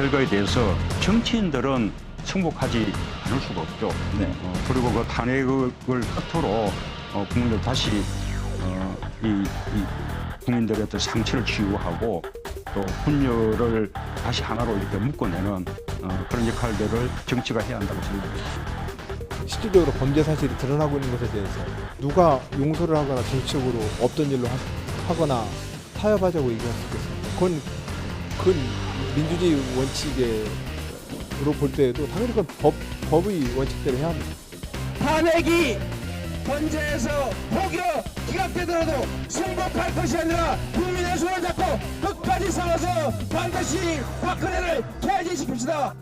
결과에 대해서 정치인들은 승복하지 않을 수가 없죠. 네. 그리고 그 탄핵을 끝으로 국민들 다시 이 국민들의 어떤 상처를 치유하고 또 분열을 다시 하나로 이렇게 묶어내는 그런 역할들을 정치가 해야 한다고 생각합니다. 실질적으로 범죄 사실이 드러나고 있는 것에 대해서 누가 용서를 하거나 정치적으로 없던 일로 하거나 타협하자고 얘기할 수 있겠습니다. 그건 민주주의 원칙으로 볼 때에도 당연히 그건 법의 원칙대로 해야 합니다. 탄핵이 헌재에서 포기로 기각되더라도 승복할 것이 아니라 국민의 손을 잡고 끝까지 싸워서 반드시 박근혜를 퇴진시킵시다.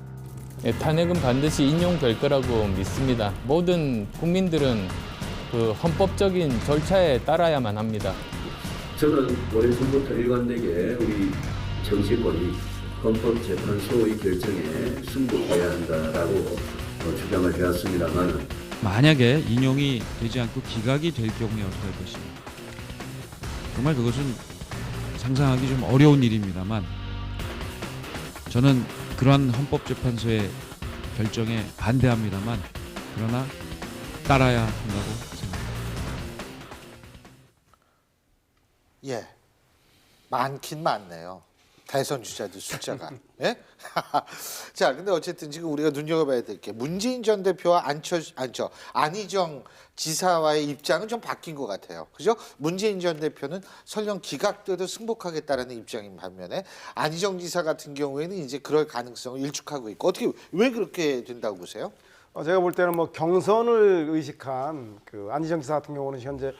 예, 탄핵은 반드시 인용될 거라고 믿습니다. 모든 국민들은 그 헌법적인 절차에 따라야만 합니다. 저는 오래전부터 일관되게 우리 정치권이 헌법재판소의 결정에 승복해야 한다라고 주장을 해왔습니다만 만약에 인용이 되지 않고 기각이 될 경우에 어떻게 할 것입니까? 정말 그것은 상상하기 좀 어려운 일입니다만 저는 그러한 헌법재판소의 결정에 반대합니다만 그러나 따라야 한다고 생각합니다. 예, 많긴 많네요. 대선 주자들 숫자가. 예? 자, 근데 어쨌든 지금 우리가 눈여겨봐야 될 게 문재인 전 대표와 안희정 지사와의 입장은 좀 바뀐 것 같아요. 그죠? 문재인 전 대표는 설령 기각돼도 승복하겠다라는 입장인 반면에 안희정 지사 같은 경우에는 이제 그럴 가능성을 일축하고 있고 어떻게 왜 그렇게 된다고 보세요? 제가 볼 때는 뭐 경선을 의식한 그 안희정 지사 같은 경우는 현재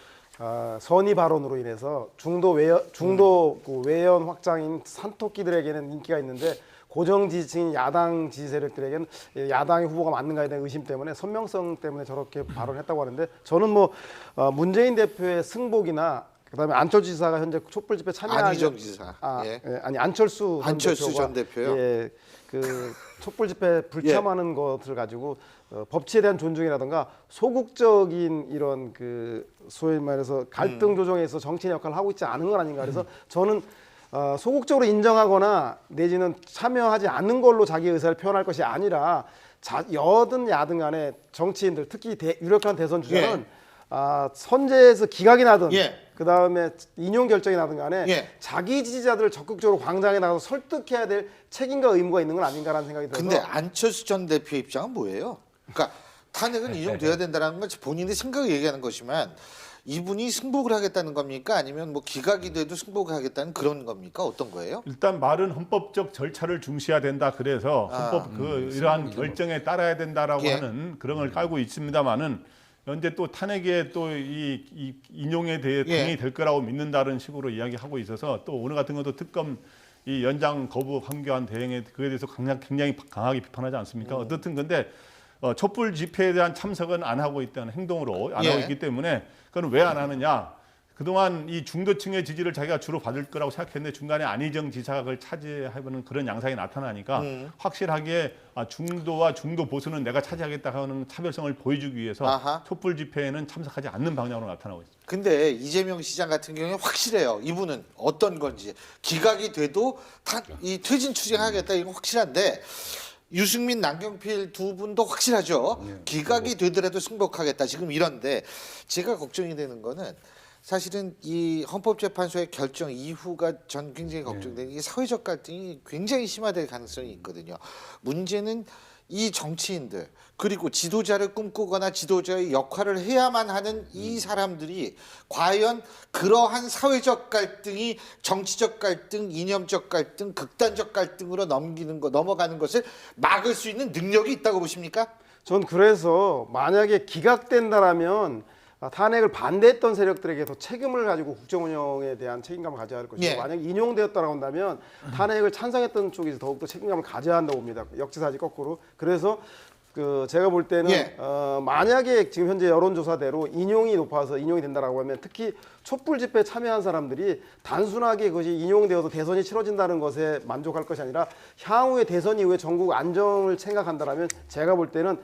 선의 발언으로 인해서 중도 그 외연 확장인 산토끼들에게는 인기가 있는데 고정 지지층인 야당 지지 세력들에게는 야당의 후보가 맞는가에 대한 의심 때문에 선명성 때문에 저렇게 발언했다고 하는데 저는 뭐 문재인 대표의 승복이나 그다음에 안철수 지사가 현재 촛불 집회 참여하기 안희정 지사. 예, 아니 안철수 전 대표요. 예, 그 촛불 집회 불참하는 것을 가지고 법치에 대한 존중이라든가 소극적인 이런 그 소위 말해서 갈등 조정에서 정치인 역할을 하고 있지 않은 건 아닌가. 그래서 저는 소극적으로 인정하거나 내지는 참여하지 않는 걸로 자기 의사를 표현할 것이 아니라 여든 야든 간에 정치인들 특히 유력한 대선 주자는 선제에서 기각이 나든 그다음에 인용 결정이 나든 간에 자기 지지자들을 적극적으로 광장에 나가서 설득해야 될 책임과 의무가 있는 건 아닌가라는 생각이 들어서. 근데 안철수 전 대표의 입장은 뭐예요? 그러니까 탄핵은 인용돼야 된다는 건 본인의 생각을 얘기하는 것이면 이분이 승복을 하겠다는 겁니까? 아니면 뭐 기각이 돼도 승복을 하겠다는 그런 겁니까? 어떤 거예요? 일단 말은 헌법적 절차를 중시해야 된다. 그래서 헌법 이러한 결정에 따라야 된다라고 하는 그런 걸 깔고 있습니다만은 현재 또 탄핵에 또 이 인용에 대해 동의될 거라고 믿는다는 식으로 이야기하고 있어서 또 오늘 같은 것도 특검 이 연장 거부 판결한 대행에 그에 대해서 굉장히 강하게 비판하지 않습니까? 어떻든 근데 촛불 집회에 대한 참석은 안 하고 있다는 행동으로 안 하고 있기 때문에 그건 왜 안 하느냐? 그동안 이 중도층의 지지를 자기가 주로 받을 거라고 생각했는데 중간에 안희정 지사가 그걸 차지하는 그런 양상이 나타나니까 확실하게 중도와 중도 보수는 내가 차지하겠다 하는 차별성을 보여주기 위해서 촛불 집회에는 참석하지 않는 방향으로 나타나고 있습니다. 근데 이재명 시장 같은 경우는 확실해요. 이분은 어떤 건지 기각이 돼도 이 퇴진 추진하겠다 이건 확실한데 유승민, 남경필 두 분도 확실하죠. 기각이 되더라도 승복하겠다 지금 이런데 제가 걱정이 되는 거는 사실은 이 헌법재판소의 결정 이후가 전 굉장히 걱정되는 게 사회적 갈등이 굉장히 심화될 가능성이 있거든요. 문제는 이 정치인들 그리고 지도자를 꿈꾸거나 지도자의 역할을 해야만 하는 이 사람들이 과연 그러한 사회적 갈등이 정치적 갈등, 이념적 갈등, 극단적 갈등으로 넘어가는 것을 막을 수 있는 능력이 있다고 보십니까? 전 그래서 만약에 기각된다라면 탄핵을 반대했던 세력들에게 더 책임을 가지고 국정 운영에 대한 책임감을 가져야 할 것이고 만약에 인용되었다고 한다면 탄핵을 찬성했던 쪽이 더욱더 책임감을 가져야 한다고 봅니다. 역지사지 거꾸로. 그래서 제가 볼 때는 만약에 지금 현재 여론조사대로 인용이 높아서 인용이 된다라고 하면 특히 촛불 집회에 참여한 사람들이 단순하게 그것이 인용되어서 대선이 치러진다는 것에 만족할 것이 아니라 향후에 대선 이후에 전국 안정을 생각한다라면 제가 볼 때는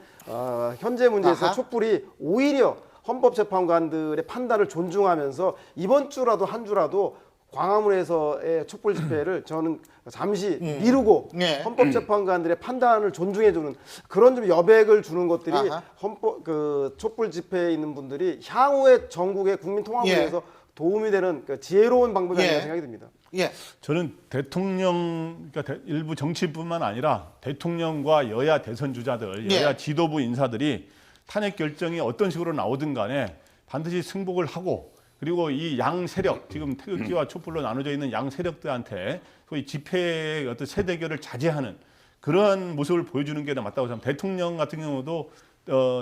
현재 문제에서 촛불이 오히려 헌법재판관들의 판단을 존중하면서 이번 주라도 한 주라도 광화문에서의 촛불 집회를 저는 잠시 미루고 예. 헌법재판관들의 판단을 존중해주는 그런 좀 여백을 주는 것들이 아하. 촛불 집회에 있는 분들이 향후에 전국의 국민 통합을 예. 위해서 도움이 되는 그 지혜로운 방법이 아닌가 예. 생각이 듭니다. 예. 저는 대통령, 그러니까 일부 정치뿐만 아니라 대통령과 여야 대선 주자들, 예. 여야 지도부 인사들이 탄핵 결정이 어떤 식으로 나오든 간에 반드시 승복을 하고 그리고 이 양 세력, 지금 태극기와 촛불로 나눠져 있는 양 세력들한테 소위 집회의 어떤 세대결을 자제하는 그런 모습을 보여주는 게 맞다고 생각합니다. 대통령 같은 경우도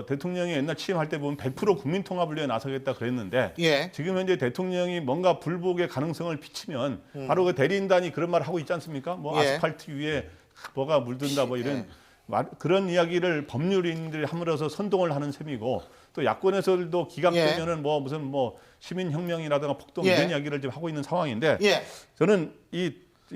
대통령이 옛날 취임할 때 보면 100% 국민 통합을 위해 나서겠다 그랬는데 예. 지금 현재 대통령이 뭔가 불복의 가능성을 비치면 바로 그 대리인단이 그런 말을 하고 있지 않습니까? 뭐 예. 아스팔트 위에 뭐가 물든다 뭐 이런 그런 이야기를 법률인들이 함으로써 선동을 하는 셈이고 또 야권에서도 기각되면은 뭐 무슨 뭐 시민혁명이라든가 폭동 예. 이런 이야기를 지금 하고 있는 상황인데 예. 저는 이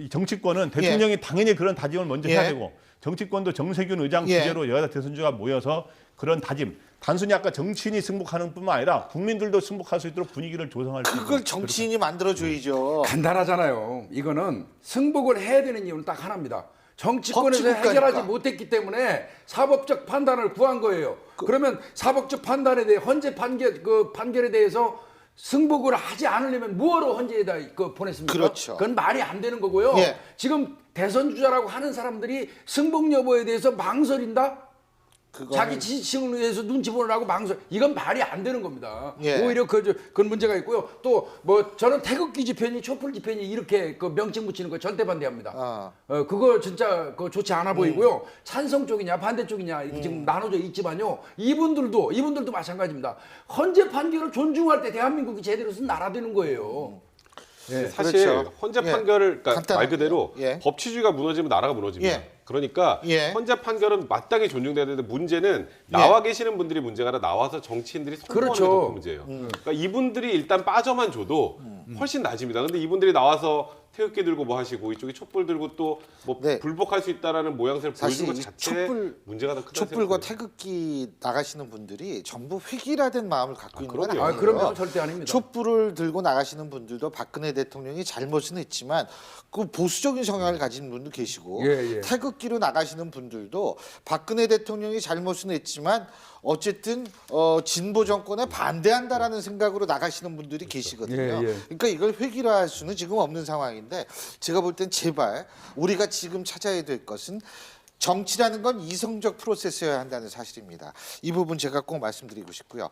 정치권은 대통령이 당연히 그런 다짐을 먼저 해야 예. 되고 정치권도 정세균 의장 예. 주재로 여야 대선주가 모여서 그런 다짐 단순히 아까 정치인이 승복하는 뿐만 아니라 국민들도 승복할 수 있도록 분위기를 조성할 수 그걸 정치인이 만들어줘야죠. 간단하잖아요. 이거는 승복을 해야 되는 이유는 딱 하나입니다. 정치권에서 법치국가니까. 해결하지 못했기 때문에 사법적 판단을 구한 거예요. 그러면 사법적 판단에 대해 헌재 판결에 대해서 승복을 하지 않으려면 뭐하러 헌재에다 보냈습니까? 그렇죠. 그건 말이 안 되는 거고요. 예. 지금 대선 주자라고 하는 사람들이 승복 여부에 대해서 망설인다? 자기 지지층을 위해서 눈치 보느라고 망설, 이건 말이 안 되는 겁니다. 예. 오히려 그런 문제가 있고요. 또 뭐 저는 태극기 집회니 촛불 집회니 이렇게 그 명칭 붙이는 거 절대 반대합니다. 그거 진짜 좋지 않아 보이고요. 찬성 쪽이냐 반대 쪽이냐 이렇게 지금 나눠져 있지만요. 이분들도 마찬가지입니다. 헌재 판결을 존중할 때 대한민국이 제대로 쓴 나라 되는 거예요. 사실 그렇죠. 헌재 예. 판결을 그러니까 간단하게. 말 그대로 예. 법치주의가 무너지면 나라가 무너집니다. 예. 그러니까 예. 헌재 판결은 마땅히 존중돼야 되는데 문제는 나와 계시는 분들이 문제가 아니라 나와서 정치인들이 선동하는 게 그렇죠. 더 문제예요. 그러니까 이분들이 일단 빠져만 줘도 훨씬 나아집니다. 근데 이분들이 나와서 태극기 들고 뭐 하시고 이쪽에 촛불 들고 또 뭐 네. 불복할 수 있다라는 모양새를 사실 보여주는 것 자체에 문제가 더 크다. 촛불과 태극기 나가시는 분들이 전부 획일화된 마음을 갖고 있는 건 그럼요. 아니에요. 그럼요. 절대 아닙니다. 촛불을 들고 나가시는 분들도 박근혜 대통령이 잘못은 했지만 그 보수적인 성향을 가진 분도 계시고 예. 태극기로 나가시는 분들도 박근혜 대통령이 잘못은 했지만 어쨌든 진보 정권에 반대한다라는 생각으로 나가시는 분들이 계시거든요. 예. 그러니까 이걸 획일화할 수는 지금 없는 상황인데 제가 볼 땐 제발 우리가 지금 찾아야 될 것은 정치라는 건 이성적 프로세스여야 한다는 사실입니다. 이 부분 제가 꼭 말씀드리고 싶고요.